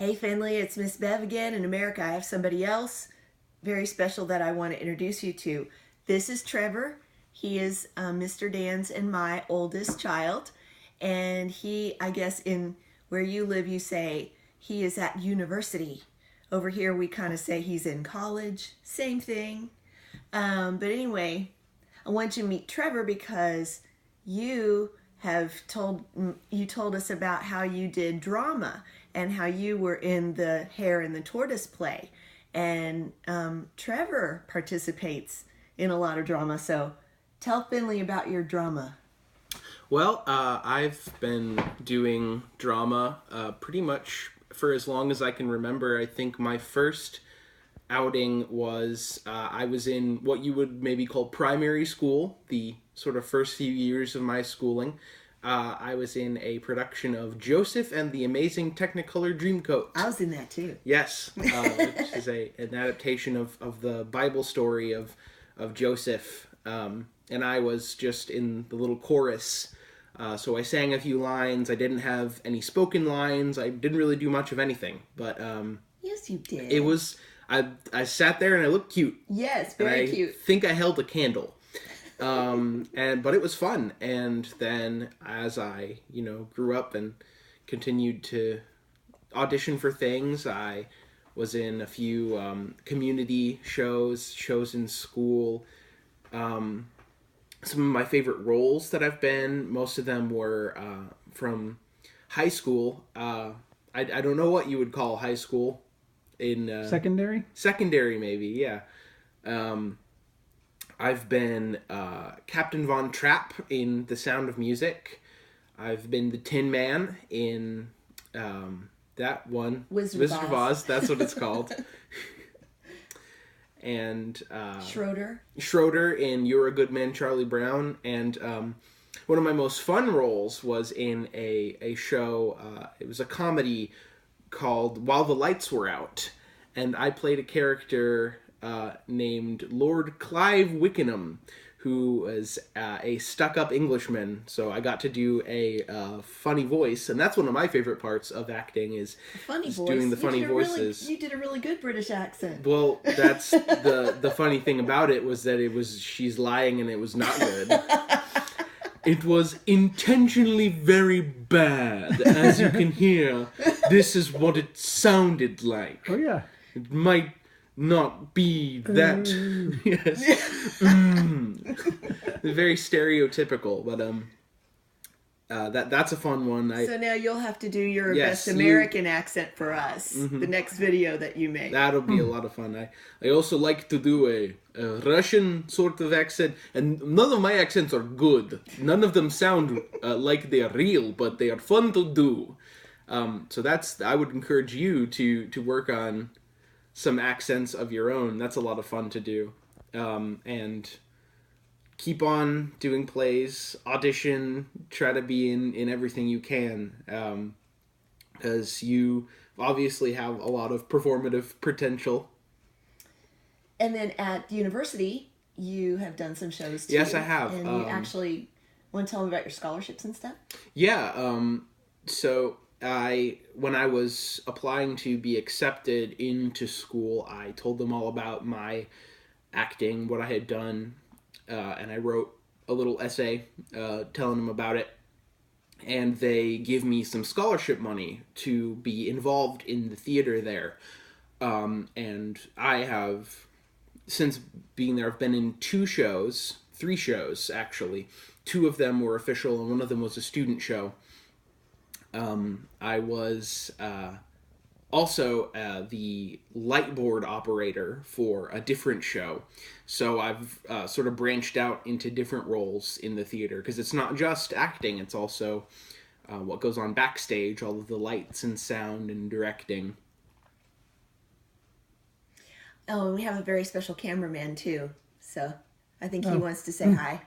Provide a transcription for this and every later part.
Hey Finlay, it's Miss Bev again. In America, I have somebody else very special that I want to introduce you to. This is Trevor. He is Mr. Dan's and my oldest child. And he, I guess in where you live, you say he is at university. Over here, we kind of say he's in college. Same thing. But anyway, I want you to meet Trevor because you told us about how you did drama and how you were in the Hare and the Tortoise play. And Trevor participates in a lot of drama. So tell Finlay about your drama. Well, I've been doing drama pretty much for as long as I can remember. I think my first outing was I was in what you would maybe call primary school, the sort of first few years of my schooling. I was in a production of Joseph and the Amazing Technicolor Dreamcoat. I was in that too. Yes, which is an adaptation of the Bible story of Joseph. And I was just in the little chorus. So I sang a few lines. I didn't have any spoken lines. I didn't really do much of anything. But yes, you did. It was... I sat there and I looked cute. Yes, very cute. I think I held a candle. But it was fun. And then as I, grew up and continued to audition for things, I was in a few community shows in school. Some of my favorite roles that I've been, most of them were from high school. I don't know what you would call high school. In secondary maybe, yeah. I've been Captain Von Trapp in The Sound of Music. I've been the Tin Man in that one, Wizard of Oz. That's what it's called. And Schroeder in You're a Good Man, Charlie Brown. And one of my most fun roles was in a show. It was a comedy called While the Lights Were Out, and I played a character named Lord Clive Wickenham, who was a stuck-up Englishman. So I got to do a funny voice, and that's one of my favorite parts of acting is doing the funny voices. You did a really good British accent. Well, that's the funny thing about it was that she's lying and it was not good. It was intentionally very bad. As you can hear, this is what it sounded like. Oh, yeah. It might not be that. Yes. Very stereotypical, but that's a fun one. So now you'll have to do your best American accent for us. Mm-hmm. The next video that you make. That'll be a lot of fun. I also like to do a Russian sort of accent, and none of my accents are good. None of them sound like they are real, but they are fun to do. So I would encourage you to work on some accents of your own. That's a lot of fun to do. And keep on doing plays, audition, try to be in everything you can. Because you obviously have a lot of performative potential. And then at the university, you have done some shows too. Yes, I have. And you actually want to tell me about your scholarships and stuff? Yeah. So when I was applying to be accepted into school, I told them all about my acting, what I had done, and I wrote a little essay telling them about it. And they gave me some scholarship money to be involved in the theater there. And I have, since being there, I've been in 3 shows actually. 2 of them were official and one of them was a student show. I was also the light board operator for a different show. So I've sort of branched out into different roles in the theater, because it's not just acting, it's also what goes on backstage, all of the lights and sound and directing. Oh, and we have a very special cameraman too, so I think he wants to say hi.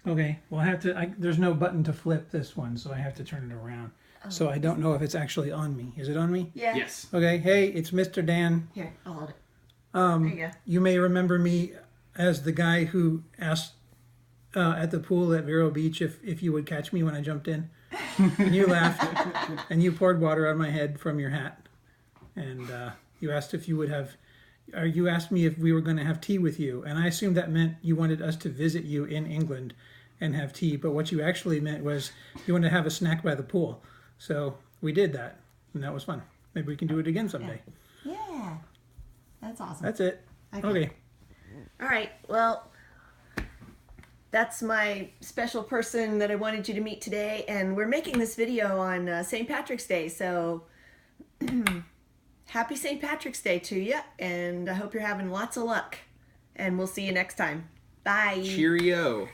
Okay, well I have to, there's no button to flip this one, so I have to turn it around. Oh. So I don't know if it's actually on me. Is it on me? Yeah. Yes. Okay, hey, it's Mr. Dan. Here, I'll hold it. There you go. You may remember me as the guy who asked at the pool at Vero Beach if you would catch me when I jumped in. And you laughed, and you poured water on my head from your hat. and you asked if you would have, or you asked me if we were going to have tea with you, and I assumed that meant you wanted us to visit you in England and have tea, but what you actually meant was you wanted to have a snack by the pool. So we did that, and that was fun. Maybe we can do it again someday. Yeah. That's awesome. That's it. Okay. All right. Well, that's my special person that I wanted you to meet today, and we're making this video on St. Patrick's Day, so happy St. Patrick's Day to you, and I hope you're having lots of luck, and we'll see you next time. Bye. Cheerio.